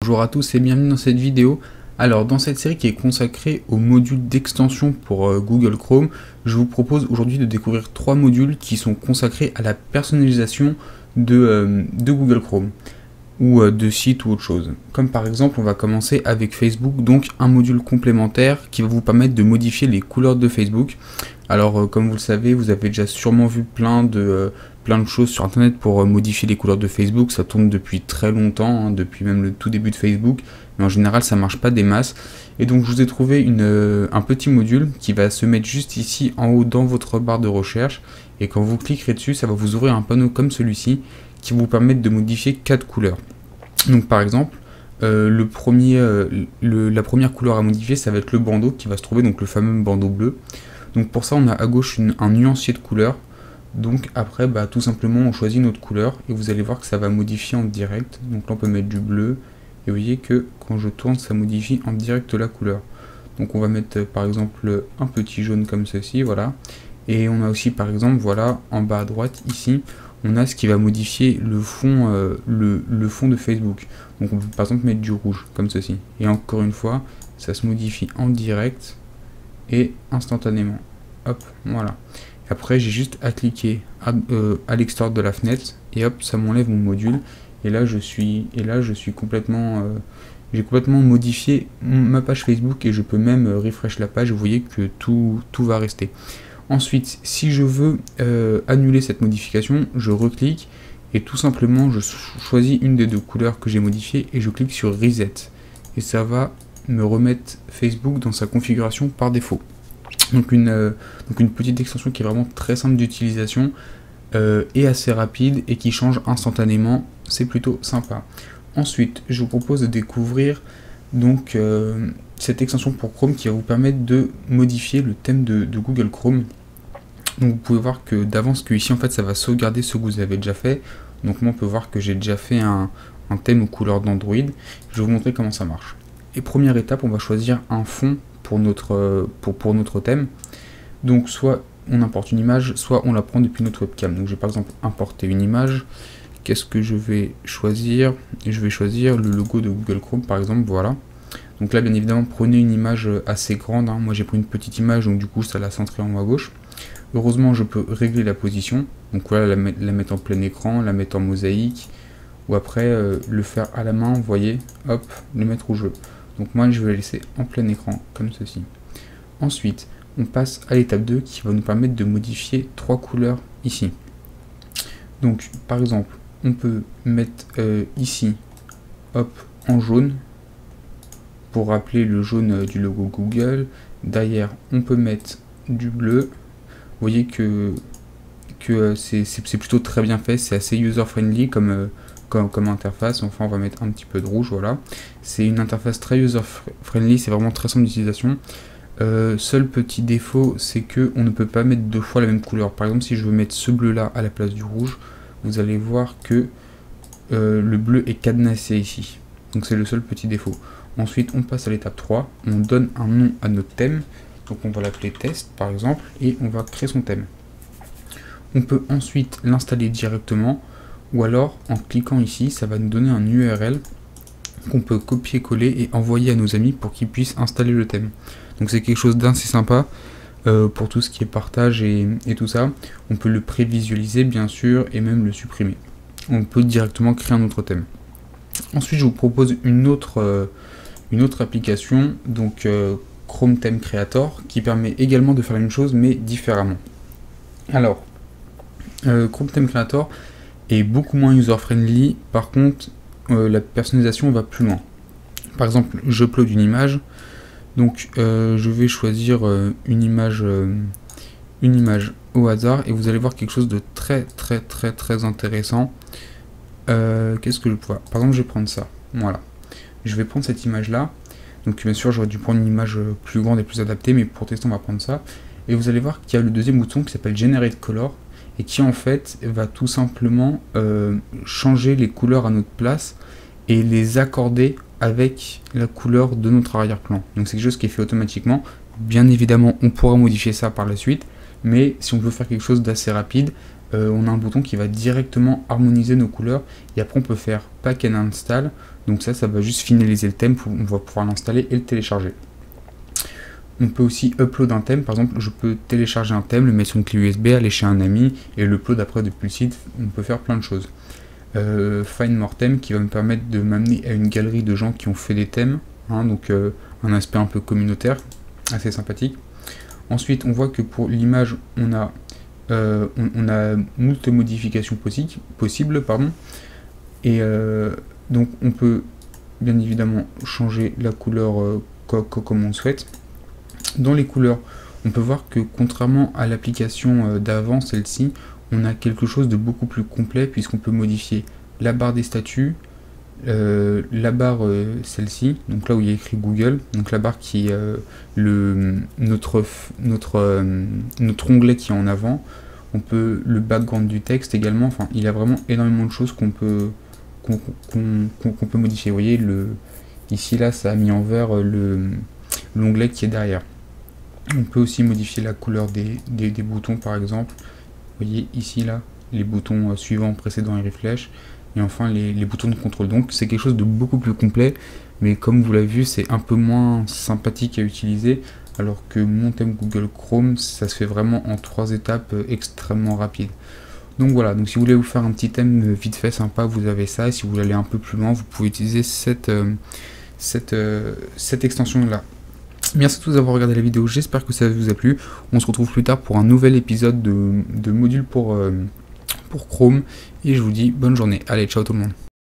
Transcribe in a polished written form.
Bonjour à tous et bienvenue dans cette vidéo. Alors dans cette série qui est consacrée aux modules d'extension pour Google Chrome, je vous propose aujourd'hui de découvrir 3 modules qui sont consacrés à la personnalisation de Google Chrome ou de sites ou autre chose. Comme par exemple on va commencer avec Facebook, donc un module complémentaire qui va vous permettre de modifier les couleurs de Facebook. Alors comme vous le savez, vous avez déjà sûrement vu plein de choses sur internet pour modifier les couleurs de Facebook. Ça tourne depuis très longtemps, depuis même le tout début de Facebook, mais en général ça marche pas des masses. Et donc je vous ai trouvé un petit module qui va se mettre juste ici en haut dans votre barre de recherche, et quand vous cliquerez dessus, ça va vous ouvrir un panneau comme celui-ci qui va vous permettre de modifier 4 couleurs. Donc par exemple, la première couleur à modifier, ça va être le bandeau qui va se trouver, donc le fameux bandeau bleu. Donc pour ça on a à gauche un nuancier de couleurs. Donc après tout simplement on choisit notre couleur et vous allez voir que ça va modifier en direct. Donc là on peut mettre du bleu et vous voyez que quand je tourne ça modifie en direct la couleur. Donc on va mettre par exemple un petit jaune comme ceci, voilà. Et on a aussi par exemple, voilà, en bas à droite ici, on a ce qui va modifier le fond, le fond de Facebook. Donc on peut par exemple mettre du rouge comme ceci. Et encore une fois, ça se modifie en direct et instantanément. Hop, voilà. Et après j'ai juste à cliquer à l'extérieur de la fenêtre et hop, ça m'enlève mon module. Et là je suis complètement j'ai complètement modifié ma page Facebook et je peux même refresh la page. Vous voyez que tout va rester. Ensuite, si je veux annuler cette modification, je reclique et tout simplement je choisis une des deux couleurs que j'ai modifiées et je clique sur Reset. Et ça va me remettre Facebook dans sa configuration par défaut. Donc une petite extension qui est vraiment très simple d'utilisation et assez rapide et qui change instantanément. C'est plutôt sympa. Ensuite, je vous propose de découvrir donc cette extension pour Chrome qui va vous permettre de modifier le thème de Google Chrome. Donc vous pouvez voir que d'avance que ici en fait ça va sauvegarder ce que vous avez déjà fait. Donc moi on peut voir que j'ai déjà fait un thème aux couleurs d'Android. Je vais vous montrer comment ça marche. Et première étape, on va choisir un fond pour notre thème. Donc soit on importe une image, soit on la prend depuis notre webcam. Donc je vais par exemple importer une image. Qu'est-ce que je vais choisir? Je vais choisir le logo de Google Chrome par exemple, voilà. Donc là bien évidemment prenez une image assez grande, hein. Moi j'ai pris une petite image donc du coup ça l'a centré en haut à gauche. Heureusement je peux régler la position, donc voilà, la mettre en plein écran, la mettre en mosaïque, ou après le faire à la main, vous voyez, hop, le mettre où je veux. Donc moi je vais la laisser en plein écran comme ceci. Ensuite on passe à l'étape 2 qui va nous permettre de modifier 3 couleurs ici. Donc par exemple on peut mettre ici, hop, en jaune, pour rappeler le jaune du logo Google. Derrière on peut mettre du bleu. Vous voyez que c'est plutôt très bien fait, c'est assez user friendly comme interface. Enfin on va mettre un petit peu de rouge, voilà. C'est une interface très user friendly, c'est vraiment très simple d'utilisation. Seul petit défaut, c'est que on ne peut pas mettre 2 fois la même couleur. Par exemple si je veux mettre ce bleu là à la place du rouge, vous allez voir que le bleu est cadenassé ici. Donc c'est le seul petit défaut. Ensuite on passe à l'étape 3, on donne un nom à notre thème. Donc on va l'appeler test par exemple et on va créer son thème. On peut ensuite l'installer directement ou alors en cliquant ici, ça va nous donner un URL qu'on peut copier-coller et envoyer à nos amis pour qu'ils puissent installer le thème. Donc c'est quelque chose d'assez sympa pour tout ce qui est partage et tout ça. On peut le prévisualiser bien sûr et même le supprimer. On peut directement créer un autre thème. Ensuite je vous propose une autre application, donc Chrome Theme Creator, qui permet également de faire la même chose mais différemment. Alors Chrome Theme Creator est beaucoup moins user friendly, par contre la personnalisation va plus loin. Par exemple j'upload une image, donc je vais choisir une image au hasard et vous allez voir quelque chose de très intéressant. Qu'est-ce que je peux voir? Par exemple je vais prendre ça, voilà, je vais prendre cette image là. Donc bien sûr j'aurais dû prendre une image plus grande et plus adaptée, mais pour tester on va prendre ça. Et vous allez voir qu'il y a le deuxième bouton qui s'appelle Generate Color et qui en fait va tout simplement changer les couleurs à notre place et les accorder avec la couleur de notre arrière-plan. Donc c'est quelque chose qui est fait automatiquement. Bien évidemment on pourra modifier ça par la suite, mais si on veut faire quelque chose d'assez rapide, on a un bouton qui va directement harmoniser nos couleurs, et après on peut faire Pack and Install, donc ça va juste finaliser le thème, on va pouvoir l'installer et le télécharger. On peut aussi upload un thème, par exemple je peux télécharger un thème, le mettre sur une clé USB, aller chez un ami et l'upload après depuis le site. On peut faire plein de choses. Find More Theme qui va me permettre de m'amener à une galerie de gens qui ont fait des thèmes, hein, donc un aspect un peu communautaire, assez sympathique. Ensuite on voit que pour l'image on a moult modifications possibles, et donc on peut bien évidemment changer la couleur comme on souhaite. Dans les couleurs, on peut voir que contrairement à l'application d'avant, celle-ci, on a quelque chose de beaucoup plus complet puisqu'on peut modifier la barre des statuts, la barre celle-ci, donc là où il y a écrit Google, donc la barre qui est notre onglet qui est en avant. On peut le background du texte également. Enfin, il y a vraiment énormément de choses qu'on peut modifier. Vous voyez, ici là, ça a mis en vert l'onglet qui est derrière. On peut aussi modifier la couleur des boutons par exemple. Vous voyez ici là, les boutons suivants, précédents et refresh. Et enfin les boutons de contrôle. Donc c'est quelque chose de beaucoup plus complet. Mais comme vous l'avez vu, c'est un peu moins sympathique à utiliser. Alors que mon thème Google Chrome, ça se fait vraiment en 3 étapes extrêmement rapides. Donc voilà, donc si vous voulez vous faire un petit thème vite fait sympa, vous avez ça. Et si vous voulez aller un peu plus loin, vous pouvez utiliser cette extension là. Merci à tous d'avoir regardé la vidéo, j'espère que ça vous a plu. On se retrouve plus tard pour un nouvel épisode de module pour Chrome. Et je vous dis bonne journée. Allez, ciao tout le monde.